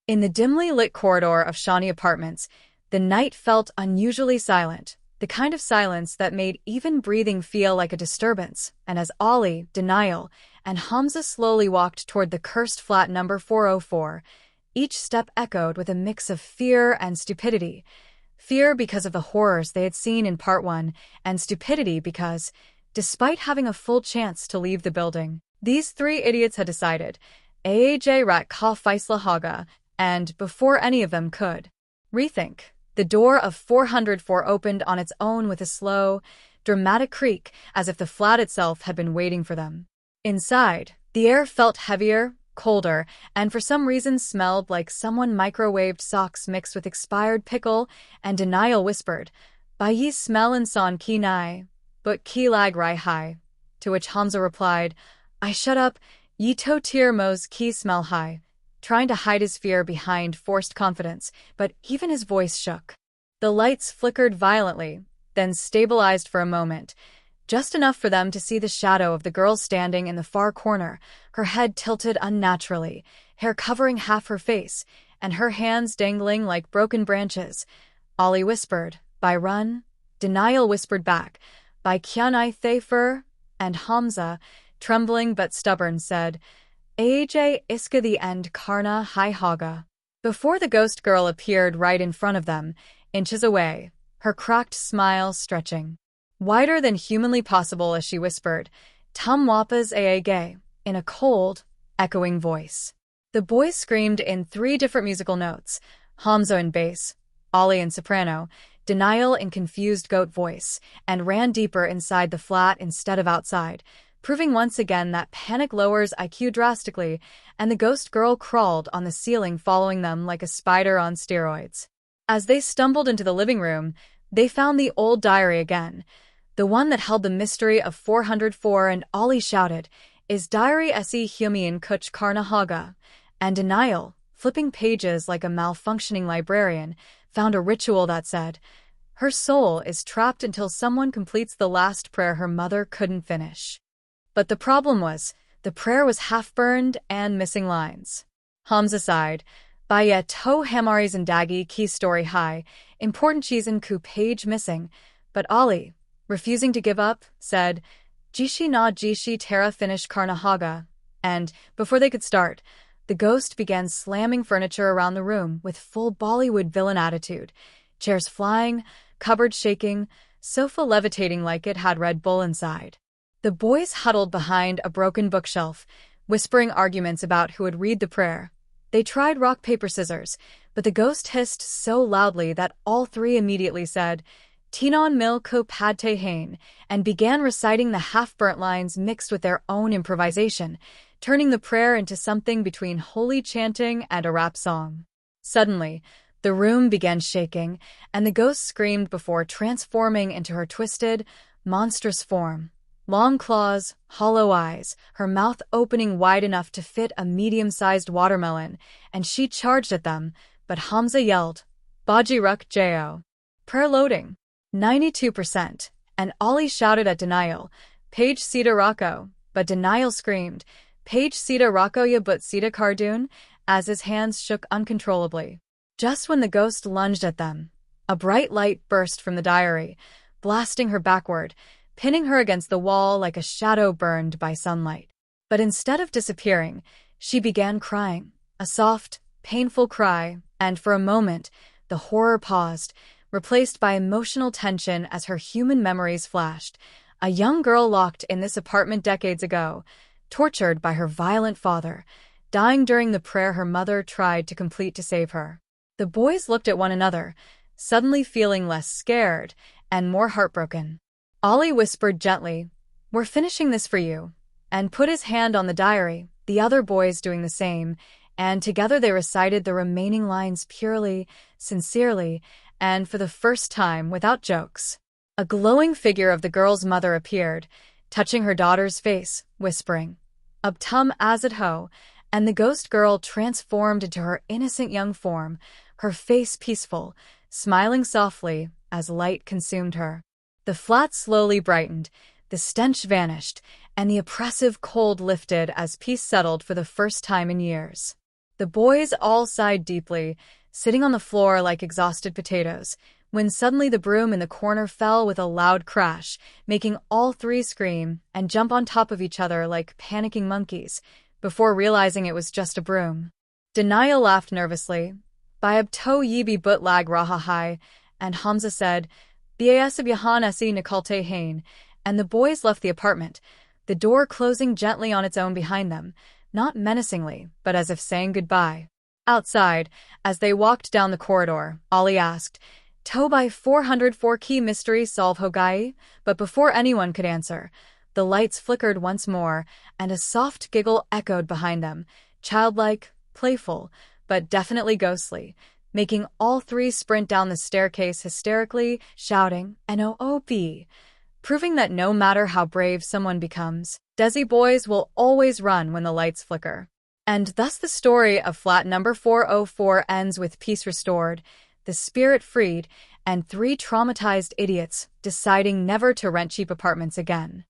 In the dimly lit corridor of Shawnee Apartments, the night felt unusually silent, the kind of silence that made even breathing feel like a disturbance, and as Ollie, Daniyal, and Hamza slowly walked toward the cursed flat number 404, each step echoed with a mix of fear and stupidity. Fear because of the horrors they had seen in Part 1, and stupidity because, despite having a full chance to leave the building, these three idiots had decided, Aaj rat ka faisla haga, and before any of them could rethink, the door of 404 opened on its own with a slow, dramatic creak, as if the flat itself had been waiting for them. Inside, the air felt heavier, colder, and for some reason smelled like someone microwaved socks mixed with expired pickle, and Daniyal whispered, "Ba ye smell and son ki nai, but ki lag rai hai," to which Hamza replied, "I shut up, ye to tir mos ki smell high," trying to hide his fear behind forced confidence, but even his voice shook. The lights flickered violently, then stabilized for a moment, just enough for them to see the shadow of the girl standing in the far corner, her head tilted unnaturally, hair covering half her face, and her hands dangling like broken branches. Ollie whispered, "By run?" Daniyal whispered back, "By kyanai thafer?" And Hamza, trembling but stubborn, said, Aj iska the end karna hi haga. Before the ghost girl appeared right in front of them, inches away, her cracked smile stretching wider than humanly possible as she whispered, "Tum wapas aage," in a cold, echoing voice. The boys screamed in three different musical notes, Hamza in bass, Ollie in soprano, Daniyal in confused goat voice, and ran deeper inside the flat instead of outside, proving once again that panic lowers IQ drastically, and the ghost girl crawled on the ceiling following them like a spider on steroids. As they stumbled into the living room, they found the old diary again, the one that held the mystery of 404, and Ollie shouted, "Is diary esi humian kuch karna haga?" And Daniyal, flipping pages like a malfunctioning librarian, found a ritual that said, "Her soul is trapped until someone completes the last prayer her mother couldn't finish." But the problem was, the prayer was half-burned and missing lines. Hamza sighed, "Baya to hamari zindagi ki story high, important cheesin ku page missing," but Ollie, refusing to give up, said, "Jishi na jishi tera finish karnahaga," and, before they could start, the ghost began slamming furniture around the room with full Bollywood villain attitude, chairs flying, cupboards shaking, sofa levitating like it had Red Bull inside. The boys huddled behind a broken bookshelf, whispering arguments about who would read the prayer. They tried rock, paper, scissors, but the ghost hissed so loudly that all three immediately said, "Tinon mil ko pad te hain," and began reciting the half-burnt lines mixed with their own improvisation, turning the prayer into something between holy chanting and a rap song. Suddenly, the room began shaking, and the ghost screamed before transforming into her twisted, monstrous form. Long claws, hollow eyes, her mouth opening wide enough to fit a medium-sized watermelon, and she charged at them, but Hamza yelled, "Baji Ruk Jo." Prayer loading. 92%, and Ollie shouted at Daniyal, "Page Sita Rocco," but Daniyal screamed, "Page Sita Rocco ya but Sita Cardoon," as his hands shook uncontrollably. Just when the ghost lunged at them, a bright light burst from the diary, blasting her backward, pinning her against the wall like a shadow burned by sunlight. But instead of disappearing, she began crying, a soft, painful cry, and for a moment, the horror paused, replaced by emotional tension as her human memories flashed. A young girl locked in this apartment decades ago, tortured by her violent father, dying during the prayer her mother tried to complete to save her. The boys looked at one another, suddenly feeling less scared and more heartbroken. Ollie whispered gently, "We're finishing this for you," and put his hand on the diary, the other boys doing the same, and together they recited the remaining lines purely, sincerely, and for the first time without jokes. A glowing figure of the girl's mother appeared, touching her daughter's face, whispering, "Ubtum azad ho," and the ghost girl transformed into her innocent young form, her face peaceful, smiling softly as light consumed her. The flat slowly brightened, the stench vanished, and the oppressive cold lifted as peace settled for the first time in years. The boys all sighed deeply, sitting on the floor like exhausted potatoes, when suddenly the broom in the corner fell with a loud crash, making all three scream and jump on top of each other like panicking monkeys, before realizing it was just a broom. Daniyal laughed nervously. Bayab to yibi but lag raha hai, and Hamza said, Biasab yahan esi nikalte hain, and the boys left the apartment, the door closing gently on its own behind them, not menacingly, but as if saying goodbye. Outside, as they walked down the corridor, Ali asked, To by 404 key mystery solve Hogai? But before anyone could answer, the lights flickered once more, and a soft giggle echoed behind them, childlike, playful, but definitely ghostly, making all three sprint down the staircase hysterically, shouting, N-O-O-B, proving that no matter how brave someone becomes, Desi boys will always run when the lights flicker. And thus the story of flat number 404 ends with peace restored, the spirit freed, and three traumatized idiots deciding never to rent cheap apartments again.